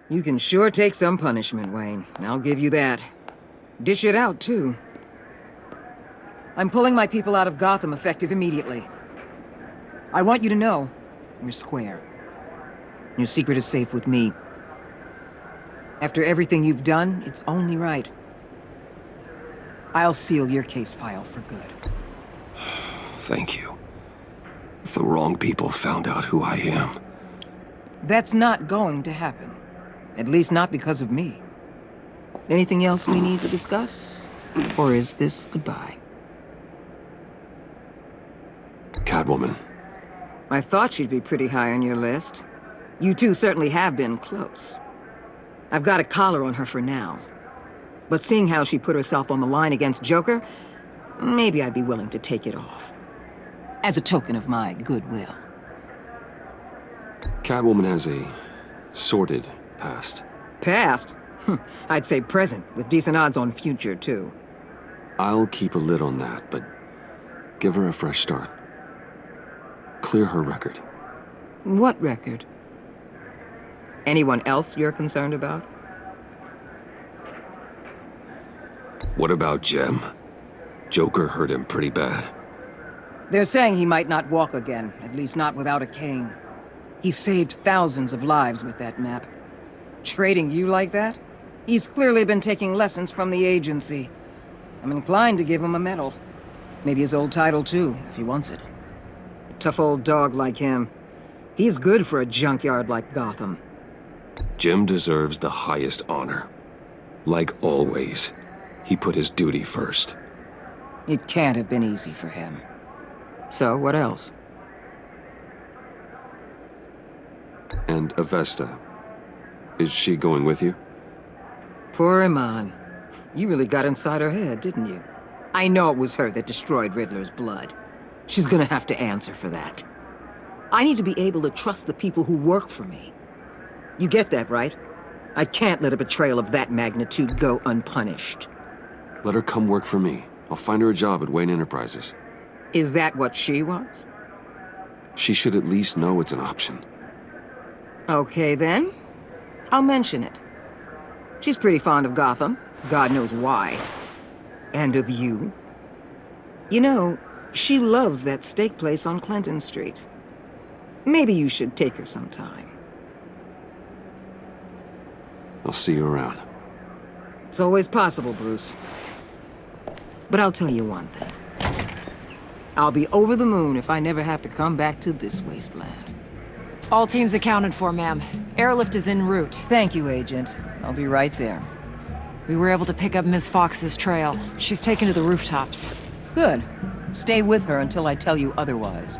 You can sure take some punishment, Wayne. I'll give you that. Dish it out, too. I'm pulling my people out of Gotham effective immediately. I want you to know, we're square. Your secret is safe with me. After everything you've done, it's only right. I'll seal your case file for good. Thank you. If the wrong people found out who I am... That's not going to happen. At least not because of me. Anything else we need to discuss? Or is this goodbye? Catwoman. I thought she'd be pretty high on your list. You two certainly have been close. I've got a collar on her for now. But seeing how she put herself on the line against Joker, maybe I'd be willing to take it off. As a token of my goodwill. Catwoman has a sordid past. Past? I'd say present, with decent odds on future, too. I'll keep a lid on that, but give her a fresh start. Clear her record. What record? Anyone else you're concerned about? What about Jem? Joker hurt him pretty bad. They're saying he might not walk again, at least not without a cane. He saved thousands of lives with that map. Trading you like that? He's clearly been taking lessons from the agency. I'm inclined to give him a medal. Maybe his old title too, if he wants it. A tough old dog like him. He's good for a junkyard like Gotham. Jem deserves the highest honor. Like always, he put his duty first. It can't have been easy for him. So, what else? And Avesta. Is she going with you? Poor Iman. You really got inside her head, didn't you? I know it was her that destroyed Riddler's blood. She's gonna have to answer for that. I need to be able to trust the people who work for me. You get that, right? I can't let a betrayal of that magnitude go unpunished. Let her come work for me. I'll find her a job at Wayne Enterprises. Is that what she wants? She should at least know it's an option. Okay, then. I'll mention it. She's pretty fond of Gotham. God knows why. And of you. You know, she loves that steak place on Clinton Street. Maybe you should take her sometime. I'll see you around. It's always possible, Bruce. But I'll tell you one thing. I'll be over the moon if I never have to come back to this wasteland. All teams accounted for, ma'am. Airlift is en route. Thank you, Agent. I'll be right there. We were able to pick up Miss Fox's trail. She's taken to the rooftops. Good. Stay with her until I tell you otherwise.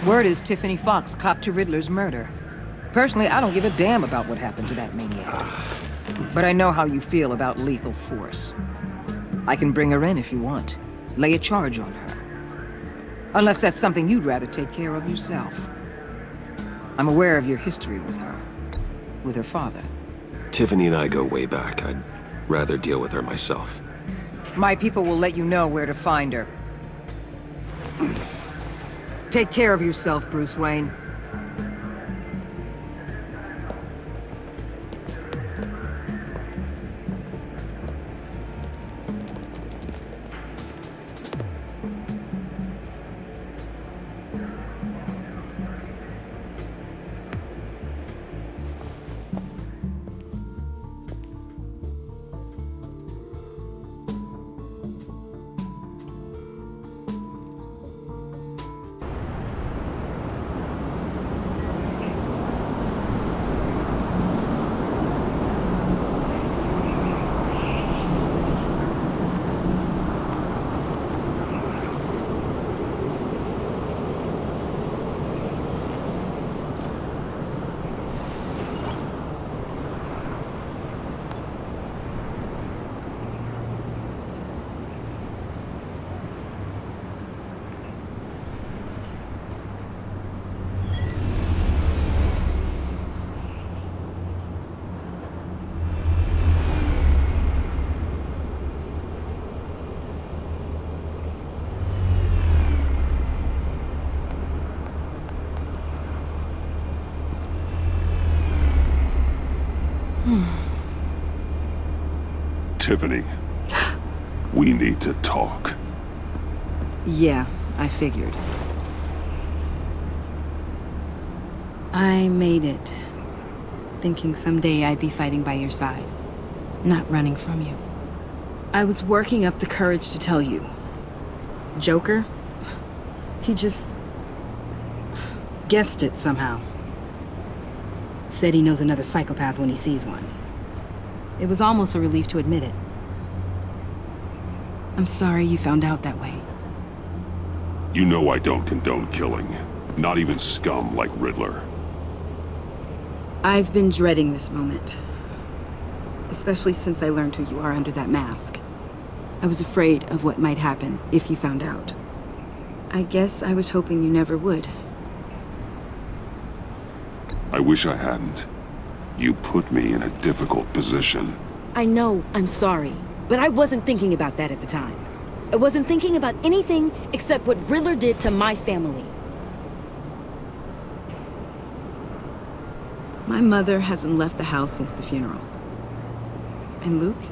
Word is Tiffany Fox copped to Riddler's murder. Personally, I don't give a damn about what happened to that maniac. But I know how you feel about lethal force. I can bring her in if you want. Lay a charge on her. Unless that's something you'd rather take care of yourself. I'm aware of your history with her. With her father. Tiffany and I go way back. I'd rather deal with her myself. My people will let you know where to find her. Take care of yourself, Bruce Wayne. Tiffany, we need to talk. Yeah, I figured. I made it, thinking someday I'd be fighting by your side, not running from you. I was working up the courage to tell you. Joker? He just guessed it somehow. Said he knows another psychopath when he sees one. It was almost a relief to admit it. I'm sorry you found out that way. You know I don't condone killing. Not even scum like Riddler. I've been dreading this moment. Especially since I learned who you are under that mask. I was afraid of what might happen if you found out. I guess I was hoping you never would. I wish I hadn't. You put me in a difficult position. I know, I'm sorry. But I wasn't thinking about that at the time. I wasn't thinking about anything except what Riddler did to my family. My mother hasn't left the house since the funeral. And Luke?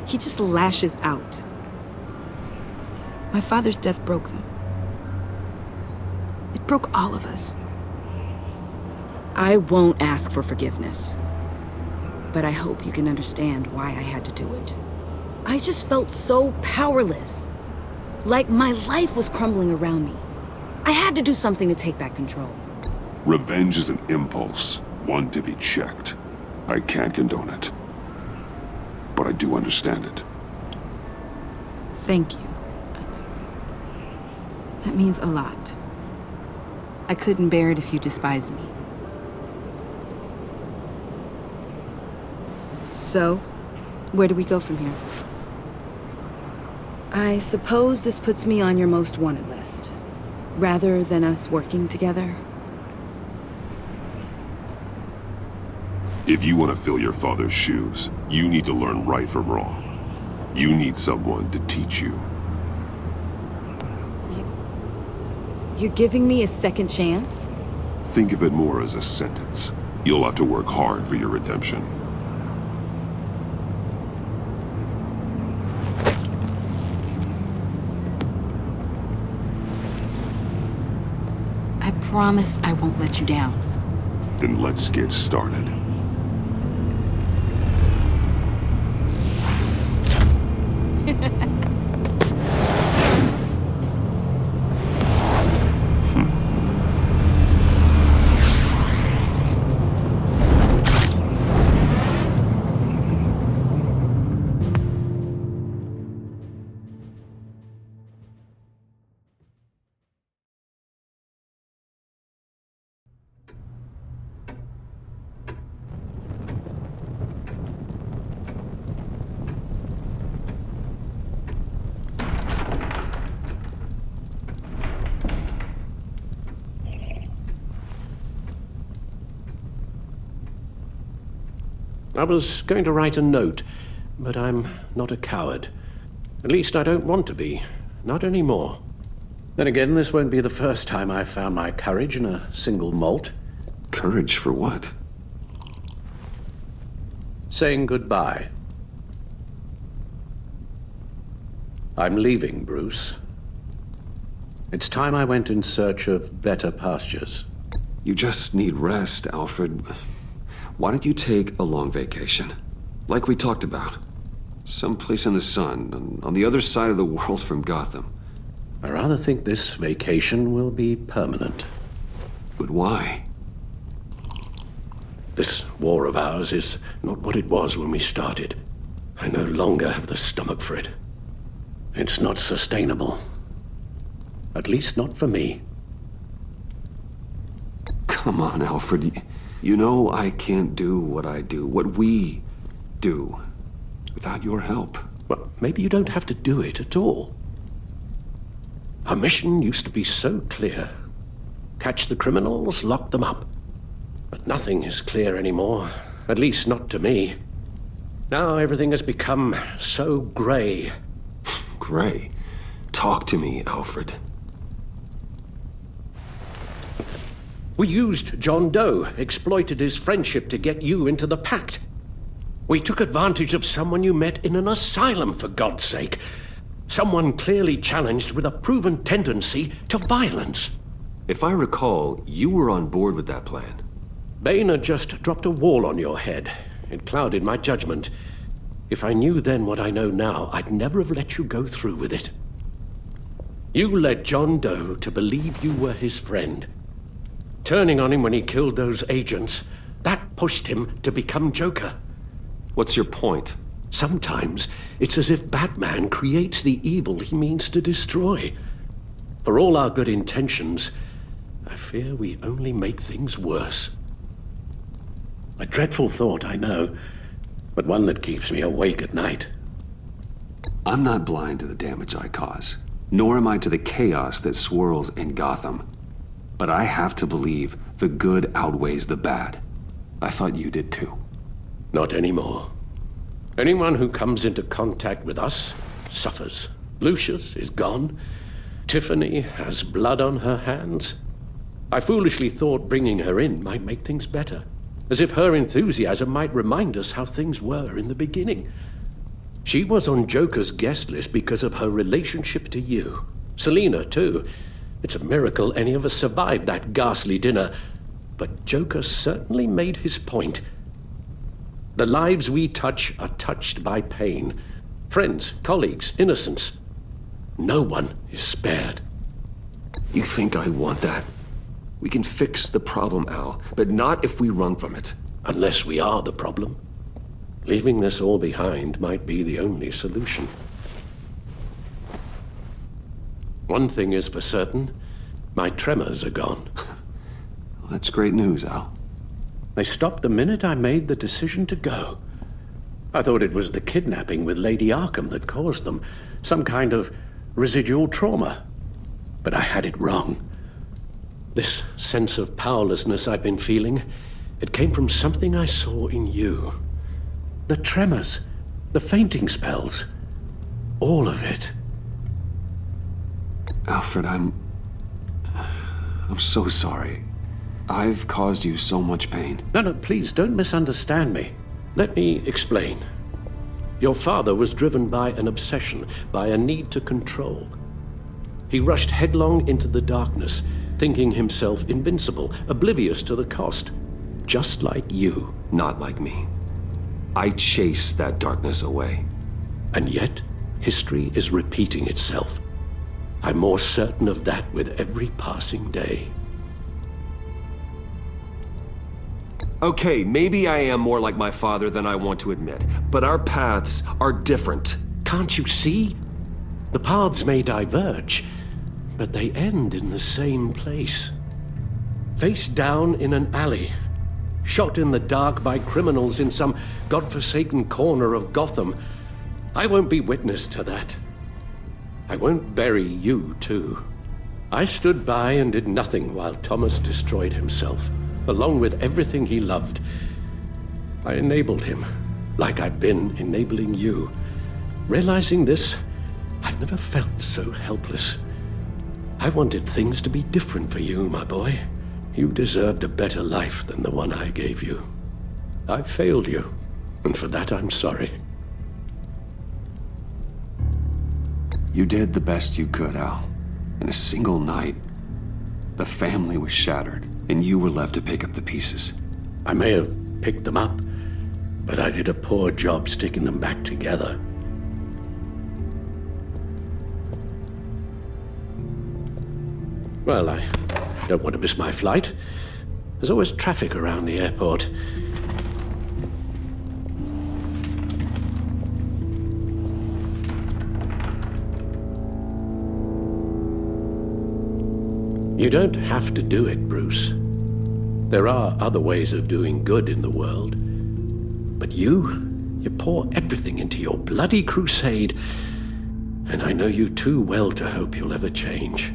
He just lashes out. My father's death broke them. It broke all of us. I won't ask for forgiveness. But I hope you can understand why I had to do it. I just felt so powerless. Like my life was crumbling around me. I had to do something to take back control. Revenge is an impulse, one to be checked. I can't condone it. But I do understand it. Thank you. That means a lot. I couldn't bear it if you despised me. So, where do we go from here? I suppose this puts me on your most wanted list, rather than us working together. If you want to fill your father's shoes, you need to learn right from wrong. You need someone to teach you. You're giving me a second chance? Think of it more as a sentence. You'll have to work hard for your redemption. I promise I won't let you down. Then let's get started. I was going to write a note, but I'm not a coward. At least I don't want to be. Not anymore. Then again, this won't be the first time I've found my courage in a single malt. Courage for what? Saying goodbye. I'm leaving, Bruce. It's time I went in search of better pastures. You just need rest, Alfred. Why don't you take a long vacation? Like we talked about. Someplace in the sun, on the other side of the world from Gotham. I rather think this vacation will be permanent. But why? This war of ours is not what it was when we started. I no longer have the stomach for it. It's not sustainable. At least not for me. Come on, Alfred. You know I can't do what I do, what we do, without your help. Well, maybe you don't have to do it at all. Our mission used to be so clear. Catch the criminals, lock them up. But nothing is clear anymore, at least not to me. Now everything has become so gray. Gray? Talk to me, Alfred. We used John Doe, exploited his friendship to get you into the pact. We took advantage of someone you met in an asylum, for God's sake. Someone clearly challenged with a proven tendency to violence. If I recall, you were on board with that plan. Bane just dropped a wall on your head. It clouded my judgment. If I knew then what I know now, I'd never have let you go through with it. You led John Doe to believe you were his friend. Turning on him when he killed those agents, that pushed him to become Joker. What's your point? Sometimes it's as if Batman creates the evil he means to destroy. For all our good intentions, I fear we only make things worse. A dreadful thought, I know, but one that keeps me awake at night. I'm not blind to the damage I cause, nor am I to the chaos that swirls in Gotham. But I have to believe the good outweighs the bad. I thought you did too. Not anymore. Anyone who comes into contact with us suffers. Lucius is gone. Tiffany has blood on her hands. I foolishly thought bringing her in might make things better, as if her enthusiasm might remind us how things were in the beginning. She was on Joker's guest list because of her relationship to you. Selina, too. It's a miracle any of us survived that ghastly dinner. But Joker certainly made his point. The lives we touch are touched by pain. Friends, colleagues, innocents. No one is spared. You think I want that? We can fix the problem, Al, but not if we run from it. Unless we are the problem. Leaving this all behind might be the only solution. One thing is for certain, my tremors are gone. Well, that's great news, Al. They stopped the minute I made the decision to go. I thought it was the kidnapping with Lady Arkham that caused them, some kind of residual trauma. But I had it wrong. This sense of powerlessness I've been feeling, it came from something I saw in you. The tremors, the fainting spells, all of it. Alfred, I'm so sorry. I've caused you so much pain. No, please don't misunderstand me. Let me explain. Your father was driven by an obsession, by a need to control. He rushed headlong into the darkness, thinking himself invincible, oblivious to the cost. Just like you. Not like me. I chased that darkness away. And yet, history is repeating itself. I'm more certain of that with every passing day. Okay, maybe I am more like my father than I want to admit, but our paths are different. Can't you see? The paths may diverge, but they end in the same place. Face down in an alley, shot in the dark by criminals in some godforsaken corner of Gotham. I won't be witness to that. I won't bury you, too. I stood by and did nothing while Thomas destroyed himself, along with everything he loved. I enabled him, like I've been enabling you. Realizing this, I've never felt so helpless. I wanted things to be different for you, my boy. You deserved a better life than the one I gave you. I failed you, and for that I'm sorry. You did the best you could, Al. In a single night, the family was shattered, and you were left to pick up the pieces. I may have picked them up, but I did a poor job sticking them back together. Well, I don't want to miss my flight. There's always traffic around the airport. You don't have to do it, Bruce. There are other ways of doing good in the world. But you pour everything into your bloody crusade, and I know you too well to hope you'll ever change.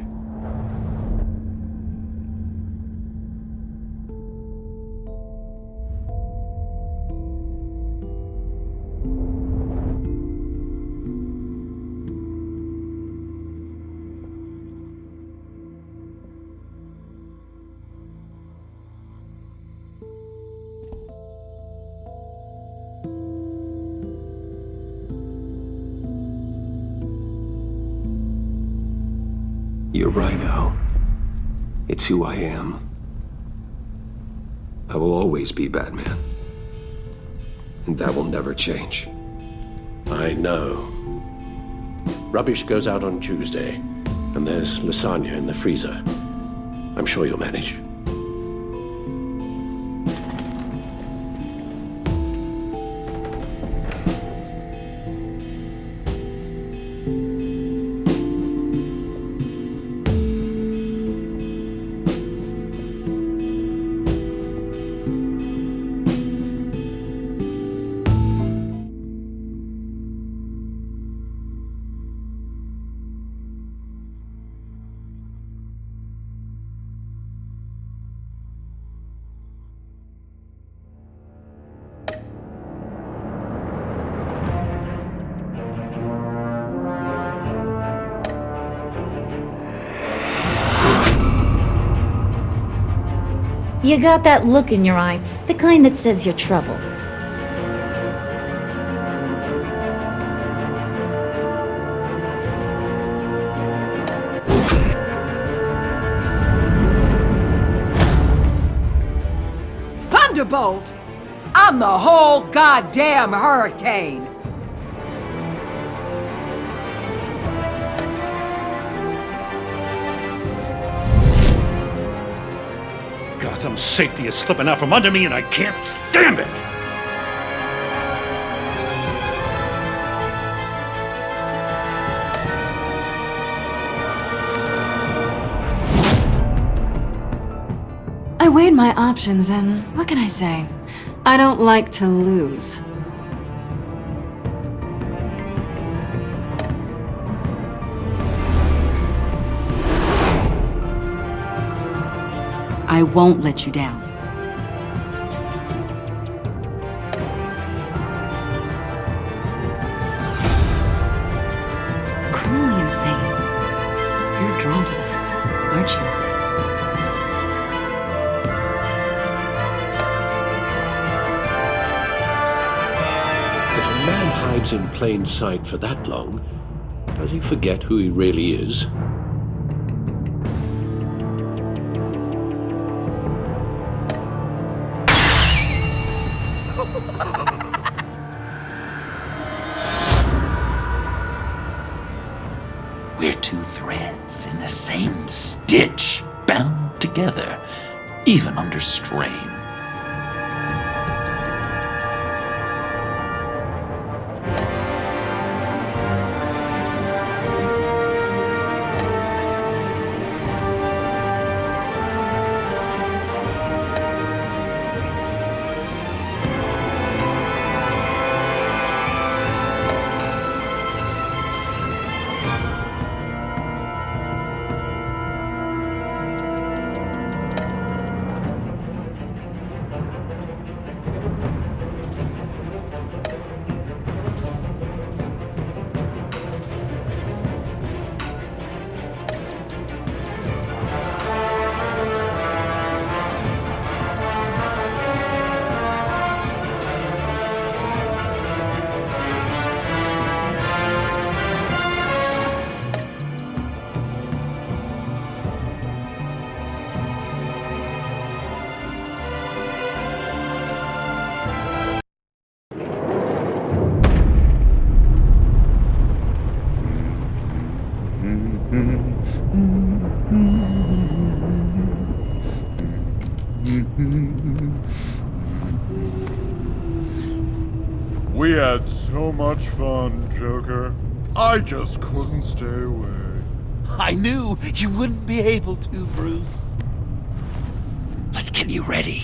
You're right, Al. It's who I am. I will always be Batman. And that will never change. I know. Rubbish goes out on Tuesday, and there's lasagna in the freezer. I'm sure you'll manage. You got that look in your eye, the kind that says you're trouble. Thunderbolt! I'm the whole goddamn hurricane! Gotham's safety is slipping out from under me and I can't stand it! I weighed my options and what can I say? I don't like to lose. I won't let you down. Criminally insane. You're drawn to that, aren't you? If a man hides in plain sight for that long, does he forget who he really is? We're two threads in the same stitch, bound together, even under strain. We had so much fun, Joker. I just couldn't stay away. I knew you wouldn't be able to, Bruce. Let's get you ready.